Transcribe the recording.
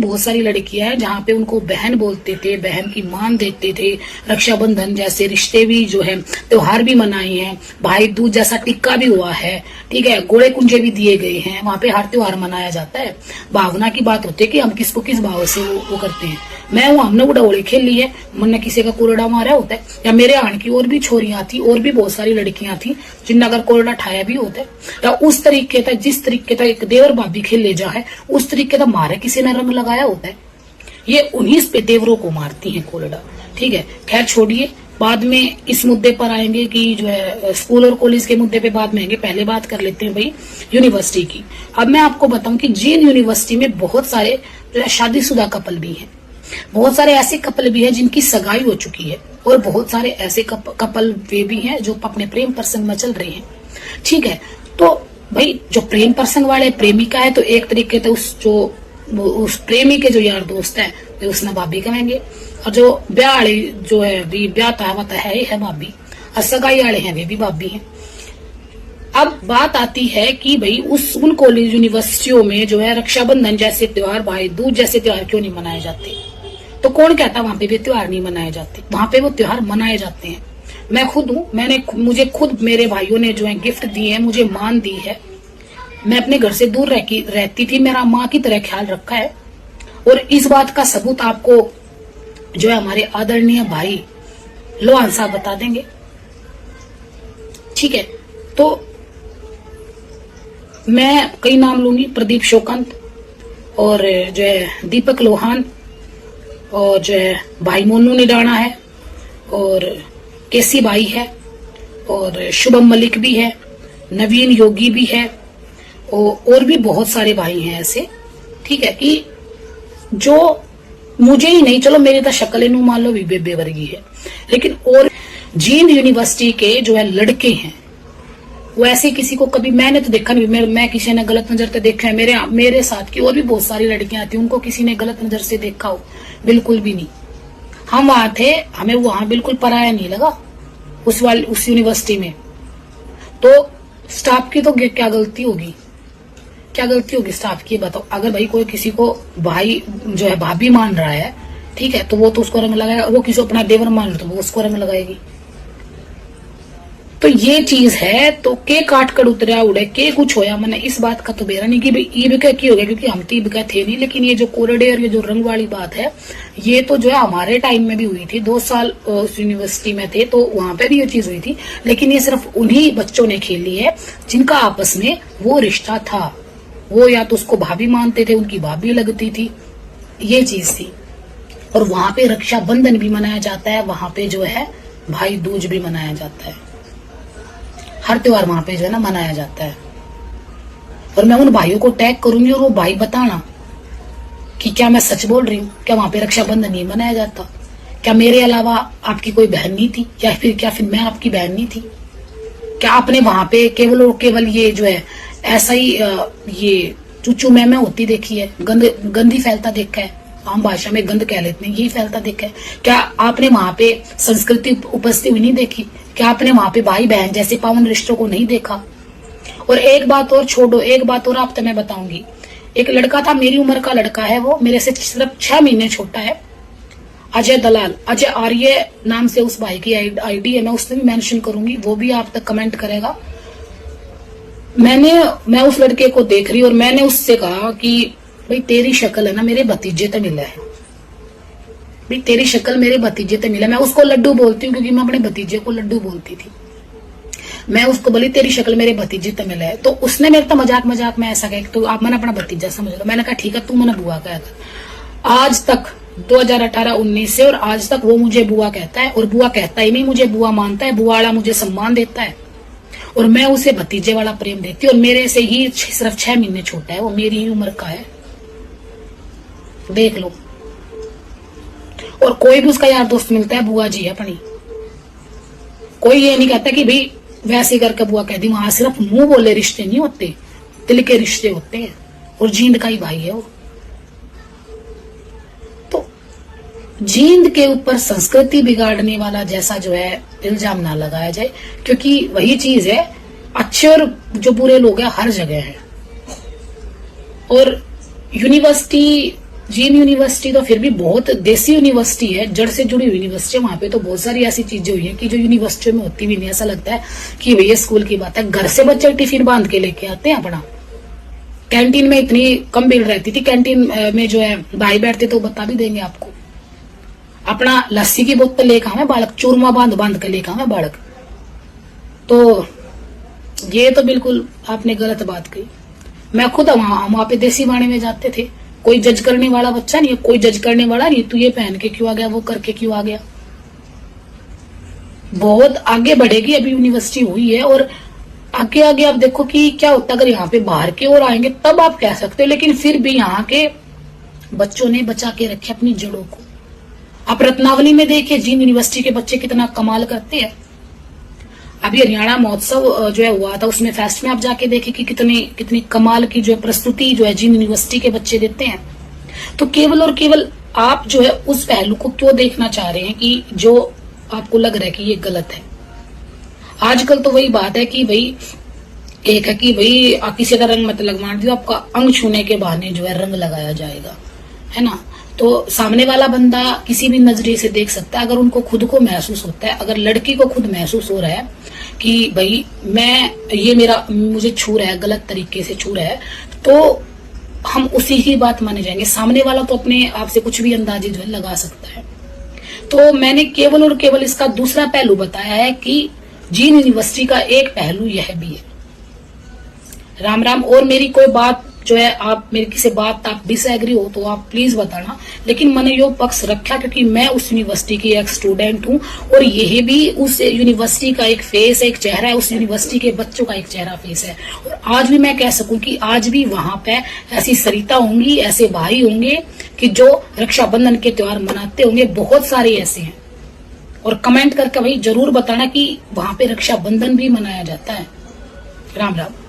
बहुत सारी लड़कियां हैं जहाँ पे उनको बहन बोलते थे, बहन की मान देते थे। रक्षाबंधन जैसे रिश्ते भी जो है, त्योहार भी मनाए हैं, भाई दूज जैसा टिक्का भी हुआ है, ठीक है, गोड़े कुंजे भी दिए गए हैं। वहां पे हर त्योहार मनाया जाता है। भावना की बात होती है कि हम किसको किस भाव से वो करते हैं। मैं वो हमने उड़ाउड़ी खेल ली है, मन किसी का कोरडा मारा होता है, या मेरे आन की और भी छोरियां थी, और भी बहुत सारी लड़कियां थी जिनने अगर कोरडा ठाया भी होता है, या उस तरीके का जिस तरीके का एक देवर भाभी खेल ले जा है, उस तरीके का मारे किसी ने रंग लगाया होता है। ये उन्हीं पे देवरों को मारती है कोरडा, ठीक है। खैर छोड़िए, बाद में इस मुद्दे पर आएंगे कि जो है स्कूल और कॉलेज के मुद्दे पे बाद में आएंगे। पहले बात कर लेते हैं भाई यूनिवर्सिटी की। अब मैं आपको बताऊं कि जींद यूनिवर्सिटी में बहुत सारे जो है शादीशुदा कपल भी हैं, बहुत सारे ऐसे कपल भी हैं जिनकी सगाई हो चुकी है, और बहुत सारे ऐसे कपल वे भी हैं जो अपने प्रेम प्रसंग में चल रहे हैं, ठीक है। तो भाई जो प्रेम प्रसंग वाले प्रेमिका है, तो एक तरीके से उस प्रेमी के जो यार दोस्त है वे उसने भाभी कहेंगे, और जो ब्याह वाले जो है ब्याह तो है ही है भाभी, और सगाई वाले हैं वे भी भाभी हैं। अब बात आती है कि भाई उन कॉलेज यूनिवर्सिटियों में जो है रक्षाबंधन जैसे त्योहार, भाई दूज जैसे त्योहार क्यों नहीं मनाए जाते? तो कौन कहता वहां पे भी त्योहार नहीं मनाए जाते? वहां पे वो त्योहार मनाए जाते हैं। मैं खुद हूँ, मुझे खुद मेरे भाइयों ने जो है गिफ्ट दिए हैं, मुझे मान दी है। मैं अपने घर से दूर रहती थी, मेरा माँ की तरह ख्याल रखा है, और इस बात का सबूत आपको जो है हमारे आदरणीय भाई लोहान साहब बता देंगे, ठीक है। तो मैं कई नाम लूंगी, प्रदीप शोकंत, और जो है दीपक लोहान, और जो है भाई मोनू निडाना है, और केसी भाई है, और शुभम मलिक भी है, नवीन योगी भी है, और भी बहुत सारे भाई हैं ऐसे, ठीक है, कि जो मुझे ही नहीं, चलो मेरी तो शक्ल इन मान लो बेबे वर्गी है, लेकिन और जींद यूनिवर्सिटी के जो है लड़के हैं, वो ऐसे किसी को कभी मैंने तो देखा नहीं, मैं किसी ने गलत नजर से देखा है। मेरे साथ की और भी बहुत सारी लड़कियां थी, उनको किसी ने गलत नजर से देखा हो? बिल्कुल भी नहीं। हम वहां थे, हमें वहां बिल्कुल पराया नहीं लगा उस यूनिवर्सिटी में। तो स्टाफ की तो क्या गलती होगी, क्या गलती होगी स्टाफ की, बताओ। अगर भाई कोई किसी को भाई जो है भाभी मान रहा है, ठीक है, तो वो तो उसको रंग लगाएगा, वो किसी को अपना देवर मान रहा तो वो उसको रंग लगाएगी। तो ये चीज है। तो के काट कर उतरा उड़े के कुछ होया, मैंने इस बात का तो बेरा नहीं कि भाई ईब का की हो गया, क्योंकि हम तो ईब का थे नहीं। लेकिन ये जो कोरडे और ये जो रंग वाली बात है, ये तो जो है हमारे टाइम में भी हुई थी। 2 साल उस यूनिवर्सिटी में थे तो वहां पे भी ये चीज हुई थी, लेकिन ये सिर्फ उन्हीं बच्चों ने खेली है जिनका आपस में वो रिश्ता था। वो या तो उसको भाभी मानते थे, उनकी भाभी लगती थी, ये चीज थी। और वहां पे रक्षाबंधन भी मनाया जाता है, वहां पे जो है भाई दूज भी मनाया जाता है, हर त्योहार वहां पे जो है ना मनाया जाता है। और मैं उन भाइयों को टैग करूंगी और वो भाई बताना कि क्या मैं सच बोल रही हूँ, क्या वहां पे रक्षाबंधन नहीं मनाया जाता? क्या मेरे अलावा आपकी कोई बहन नहीं थी, या फिर मैं आपकी बहन नहीं थी? क्या आपने वहां पे केवल और केवल ये जो है ऐसा ही ये चूचू मैं होती देखी है, गंदी फैलता देखा है, आम भाषा में गंद कह लेते हैं, यही फैलता देखा है? क्या आपने वहां पे संस्कृति उपस्थित हुई नहीं देखी? क्या आपने वहां पे भाई बहन जैसे पावन रिश्तों को नहीं देखा? और एक बात और छोड़ो, एक बात और आप मैं बताऊंगी। एक लड़का था, मेरी उम्र का लड़का है, वो मेरे से सिर्फ 6 महीने छोटा है, अजय दलाल, अजय आर्य नाम से उस भाई की आईडी है, मैं उससे भी मेंशन करूंगी, वो भी आप तक कमेंट करेगा। मैं उस लड़के को देख रही और मैंने उससे कहा कि भाई तेरी शक्ल है ना मेरे भतीजे तो मिला है, भाई तेरी शक्ल मेरे भतीजे तो मिला। मैं उसको लड्डू बोलती हूँ क्योंकि मैं अपने भतीजे को लड्डू बोलती थी। मैं उसको बोली तेरी शक्ल मेरे भतीजे तो मिला है, तो उसने मेरे तो मजाक में ऐसा कहा तो आप मैंने अपना भतीजा समझ लो। मैंने कहा ठीक है, तू मैंने बुआ कहा था। आज तक 2018-19 से और आज तक वो मुझे बुआ कहता है, और बुआ कहता ही नहीं, मुझे बुआ मानता है, बुआ वाला मुझे सम्मान देता है, और मैं उसे भतीजे वाला प्रेम देती हूँ। और मेरे से ही सिर्फ 6 महीने छोटा है, वो मेरी ही उम्र का है, देख लो। और कोई भी उसका यार दोस्त मिलता है, बुआ जी है अपनी। कोई ये नहीं कहता कि भाई वैसे करके बुआ कह दी। वहां सिर्फ मुंह बोले रिश्ते नहीं होते, दिल के रिश्ते होते हैं, और जींद का ही भाई है वो। तो जींद के ऊपर संस्कृति बिगाड़ने वाला जैसा जो है इल्जाम ना लगाया जाए, क्योंकि वही चीज है, अच्छे और जो बुरे लोग हैं हर जगह है। और यूनिवर्सिटी जीन यूनिवर्सिटी तो फिर भी बहुत देसी यूनिवर्सिटी है, जड़ से जुड़ी यूनिवर्सिटी है। वहां पे तो बहुत सारी ऐसी चीजें हुई है कि जो यूनिवर्सिटियों में होती भी नहीं। ऐसा लगता है कि भैया स्कूल की बात है। घर से बच्चे टिफिन बांध के लेके आते हैं अपना। कैंटीन में इतनी कम भीड़ रहती थी, कैंटीन में जो है भाई बैठते तो बता भी देंगे आपको। अपना लस्सी की बोतल लेकर आवे बालक, चूरमा बांध बांध के लेकर आवे बालक। तो ये तो बिल्कुल आपने गलत बात कही। मैं खुद वहां पे देसी वाणी में जाते थे, कोई जज करने वाला बच्चा नहीं है, कोई जज करने वाला नहीं। तू ये पहन के क्यों आ गया, वो करके क्यों आ गया। बहुत आगे बढ़ेगी अभी यूनिवर्सिटी हुई है, और आगे आगे आप देखो कि क्या होता है। अगर यहाँ पे बाहर के और आएंगे तब आप कह सकते हो, लेकिन फिर भी यहाँ के बच्चों ने बचा के रखे अपनी जड़ों को। आप रत्नावली में देखिए जीन यूनिवर्सिटी के बच्चे कितना कमाल करते हैं। अभी हरियाणा महोत्सव जो है हुआ था, उसमें फेस्ट में आप जाके देखें कि कितनी कमाल की जो है प्रस्तुति जो है जीन यूनिवर्सिटी के बच्चे देते हैं। तो केवल और केवल आप जो है उस पहलू को क्यों देखना चाह रहे हैं कि जो आपको लग रहा है कि ये गलत है। आजकल तो वही बात है कि भाई एक है कि भाई किसी का रंग मत लगवा दो, आपका अंग छूने के बहाने जो है रंग लगाया जाएगा, है ना। तो सामने वाला बंदा किसी भी नजरिए से देख सकता है। अगर उनको खुद को महसूस होता है, अगर लड़की को खुद महसूस हो रहा है कि भाई मुझे छू रहा है, गलत तरीके से छू रहा है, तो हम उसी की बात माने जाएंगे। सामने वाला तो अपने आप से कुछ भी अंदाजे जो है लगा सकता है। तो मैंने केवल और केवल इसका दूसरा पहलू बताया है कि जीन यूनिवर्सिटी का एक पहलू यह भी है। राम राम। और मेरी कोई बात जो है, आप मेरी किसी बात आप डिसएग्री हो तो आप प्लीज बताना, लेकिन मैंने यो पक्ष रखा क्योंकि मैं उस यूनिवर्सिटी की एक स्टूडेंट हूँ, और यही भी उस यूनिवर्सिटी का एक फेस है, एक चेहरा है, उस यूनिवर्सिटी के बच्चों का एक चेहरा फेस है। और आज भी मैं कह सकूं कि आज भी वहां पे ऐसी सरिता होंगी, ऐसे भाई होंगे कि जो रक्षाबंधन के त्योहार मनाते होंगे। बहुत सारे ऐसे हैं। और कमेंट करके भाई जरूर बताना कि वहां पे रक्षाबंधन भी मनाया जाता है। राम राम।